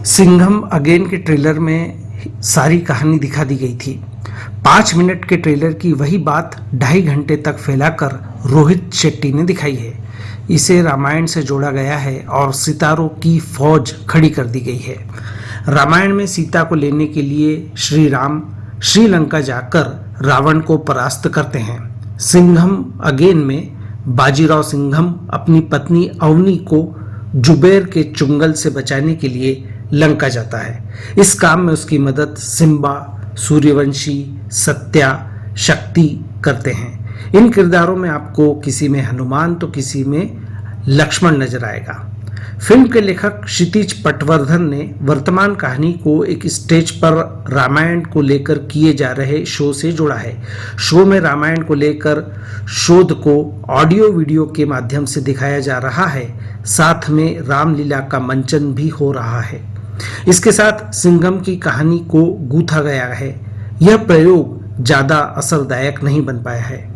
Singham again के trailer में सारी कहानी दिखा दी गई थी। 5 मिनट के ट्रेलर की वही बात 2.5 घंटे तक फैलाकर रोहित शेट्टी ने दिखाई है। इसे रामायण से जोड़ा गया है और सितारों की फौज खड़ी कर दी गई है। रामायण में सीता को लेने के लिए श्री राम श्रीलंका जाकर रावण को परास्त करते हैं। सिंघम अगेन में बाजीराव सिंघम अपनी पत्नी अवनी को जुबेर के चुंगल से बचाने के लिए लंका जाता है। इस काम में उसकी मदद सिम्बा, सूर्यवंशी, सत्या, शक्ति करते हैं। इन किरदारों में आपको किसी में हनुमान तो किसी में लक्ष्मण नजर आएगा। फिल्म के लेखक क्षितिज पटवर्धन ने वर्तमान कहानी को एक स्टेज पर रामायण को लेकर किए जा रहे शो से जोड़ा है। शो में रामायण को लेकर शोध को ऑडियो वीडियो के माध्यम से दिखाया जा रहा है। साथ में रामलीला का मंचन भी हो रहा है। इसके साथ सिंघम की कहानी को गूंथा गया है। यह प्रयोग ज्यादा असरदायक नहीं बन पाया है।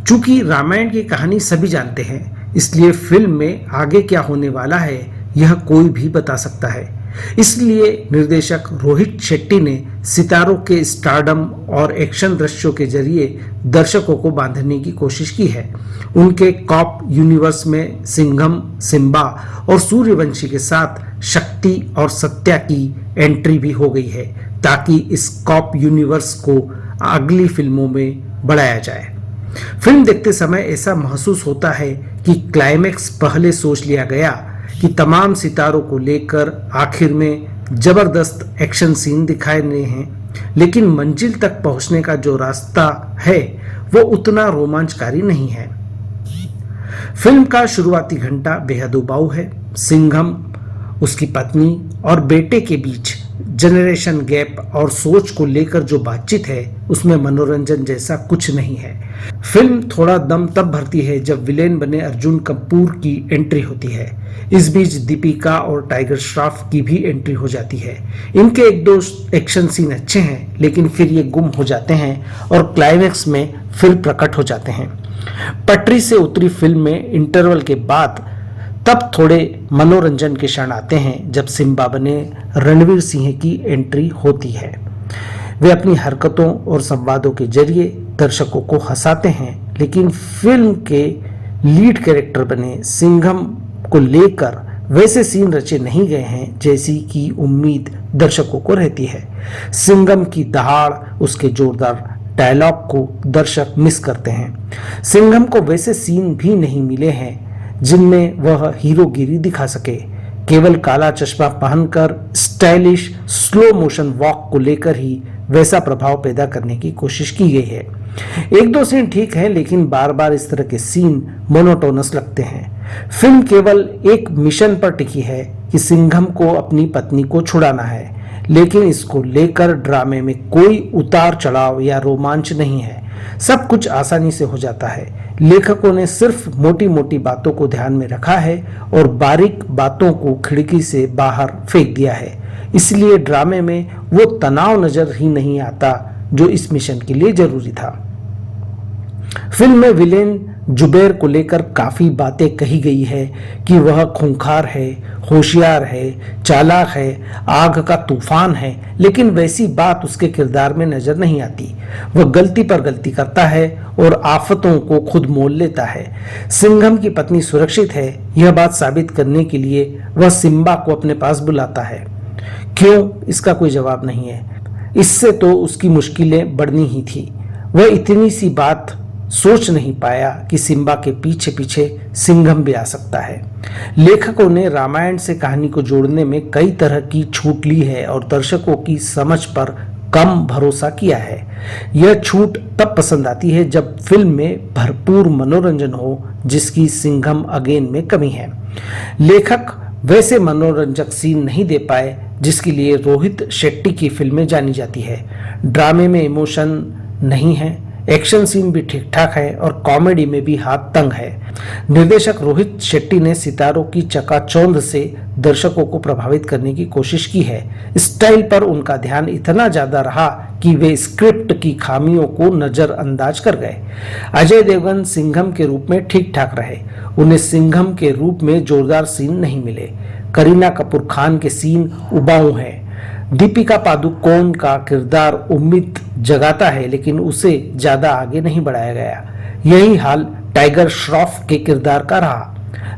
चूंकि रामायण की कहानी सभी जानते हैं, इसलिए फिल्म में आगे क्या होने वाला है यह कोई भी बता सकता है। इसलिए निर्देशक रोहित शेट्टी ने सितारों के स्टारडम और एक्शन दृश्यों के जरिए दर्शकों को बांधने की कोशिश की है। उनके कॉप यूनिवर्स में सिंघम, सिम्बा और सूर्यवंशी के साथ शक्ति और सत्या की एंट्री भी हो गई है, ताकि इस कॉप यूनिवर्स को अगली फिल्मों में बढ़ाया जाए। फिल्म देखते समय ऐसा महसूस होता है कि क्लाइमैक्स पहले सोच लिया गया कि तमाम सितारों को लेकर आखिर में जबरदस्त एक्शन सीन दिखाने हैं, लेकिन मंजिल तक पहुंचने का जो रास्ता है वो उतना रोमांचकारी नहीं है। फिल्म का शुरुआती घंटा बेहद उबाऊ है। सिंघम, उसकी पत्नी और बेटे के बीच जनरेशन गैप और सोच को लेकर जो बातचीत है उसमें मनोरंजन जैसा कुछ नहीं है। फिल्म थोड़ा दम तब भरती है जब विलेन बने अर्जुन कपूर की एंट्री होती है। इस बीच दीपिका और टाइगर श्रॉफ की भी एंट्री हो जाती है। इनके एक दो एक्शन सीन अच्छे हैं, लेकिन फिर ये गुम हो जाते हैं और क्लाइमैक्स में फिर प्रकट हो जाते हैं। पटरी से उतरी फिल्म में इंटरवल के बाद तब थोड़े मनोरंजन के क्षण आते हैं जब सिम्बा बने रणवीर सिंह की एंट्री होती है। वे अपनी हरकतों और संवादों के जरिए दर्शकों को हंसाते हैं, लेकिन फिल्म के लीड कैरेक्टर बने सिंघम को लेकर वैसे सीन रचे नहीं गए हैं जैसी की उम्मीद दर्शकों को रहती है। सिंघम की दहाड़, उसके जोरदार डायलॉग को दर्शक मिस करते हैं। सिंघम को वैसे सीन भी नहीं मिले हैं जिनमें वह हीरोगिरी दिखा सके। केवल काला चश्मा पहनकर स्टाइलिश स्लो मोशन वॉक को लेकर ही वैसा प्रभाव पैदा करने की कोशिश की गई है। एक दो सीन ठीक है, लेकिन बार बार इस तरह के सीन मोनोटोनस लगते हैं। फिल्म केवल एक मिशन पर टिकी है कि सिंघम को अपनी पत्नी को छुड़ाना है, लेकिन इसको लेकर ड्रामे में कोई उतार चढ़ाव या रोमांच नहीं है। सब कुछ आसानी से हो जाता है। लेखकों ने सिर्फ मोटी मोटी बातों को ध्यान में रखा है और बारीक बातों को खिड़की से बाहर फेंक दिया है। इसलिए ड्रामे में वो तनाव नजर ही नहीं आता जो इस मिशन के लिए जरूरी था। फिल्म में विलेन जुबेर को लेकर काफी बातें कही गई है कि वह खूंखार है, होशियार है, चालाक है, आग का तूफान है, लेकिन वैसी बात उसके किरदार में नजर नहीं आती। वह गलती पर गलती करता है और आफतों को खुद मोल लेता है। सिंघम की पत्नी सुरक्षित है, यह बात साबित करने के लिए वह सिम्बा को अपने पास बुलाता है। क्यों, इसका कोई जवाब नहीं है। इससे तो उसकी मुश्किलें बढ़नी ही थी। वह इतनी सी बात सोच नहीं पाया कि सिम्बा के पीछे पीछे सिंघम भी आ सकता है। लेखकों ने रामायण से कहानी को जोड़ने में कई तरह की छूट ली है और दर्शकों की समझ पर कम भरोसा किया है। यह छूट तब पसंद आती है जब फिल्म में भरपूर मनोरंजन हो, जिसकी सिंघम अगेन में कमी है। लेखक वैसे मनोरंजक सीन नहीं दे पाए जिसके लिए रोहित शेट्टी की फिल्में जानी जाती है। ड्रामे में इमोशन नहीं है, एक्शन सीन भी ठीक ठाक है और कॉमेडी में भी हाथ तंग है। निर्देशक रोहित शेट्टी ने सितारों की चकाचौंध से दर्शकों को प्रभावित करने की कोशिश की है। स्टाइल पर उनका ध्यान इतना ज्यादा रहा कि वे स्क्रिप्ट की खामियों को नजरअंदाज कर गए। अजय देवगन सिंघम के रूप में ठीक ठाक रहे। उन्हें सिंघम के रूप में जोरदार सीन नहीं मिले। करीना कपूर खान के सीन उबाऊ हैं। दीपिका पादुकोण का किरदार उम्मीद जगाता है, लेकिन उसे ज्यादा आगे नहीं बढ़ाया गया। यही हाल टाइगर श्रॉफ के किरदार का रहा।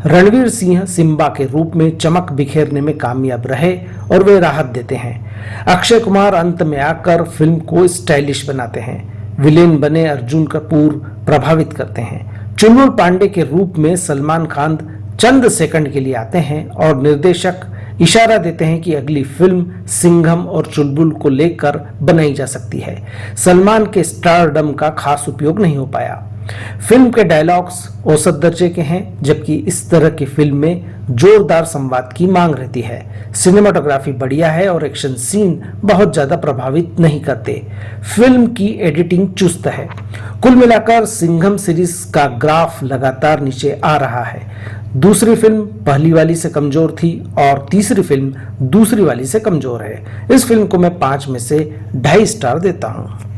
रणवीर सिंह सिम्बा के रूप में चमक बिखेरने में कामयाब रहे और वे राहत देते हैं। अक्षय कुमार अंत में आकर फिल्म को स्टाइलिश बनाते हैं। विलेन बने अर्जुन कपूर प्रभावित करते हैं। चुलबुल पांडे के रूप में सलमान खान चंद सेकंड के लिए आते हैं और निर्देशक इशारा देते हैं कि अगली फिल्म सिंघम और चुलबुल को लेकर बनाई जा सकती है। सलमान के स्टारडम का खास उपयोग नहीं हो पाया। फिल्म के डायलॉग्स औसत दर्जे के हैं, जबकि इस तरह की फिल्म में जोरदार संवाद की मांग रहती है। सिनेमाटोग्राफी बढ़िया है और एक्शन सीन बहुत ज्यादा प्रभावित नहीं करते। फिल्म की एडिटिंग चुस्त है। कुल मिलाकर सिंघम सीरीज का ग्राफ लगातार नीचे आ रहा है। दूसरी फिल्म पहली वाली से कमजोर थी और तीसरी फिल्म दूसरी वाली से कमजोर है। इस फिल्म को मैं 5 में से 2.5 स्टार देता हूं।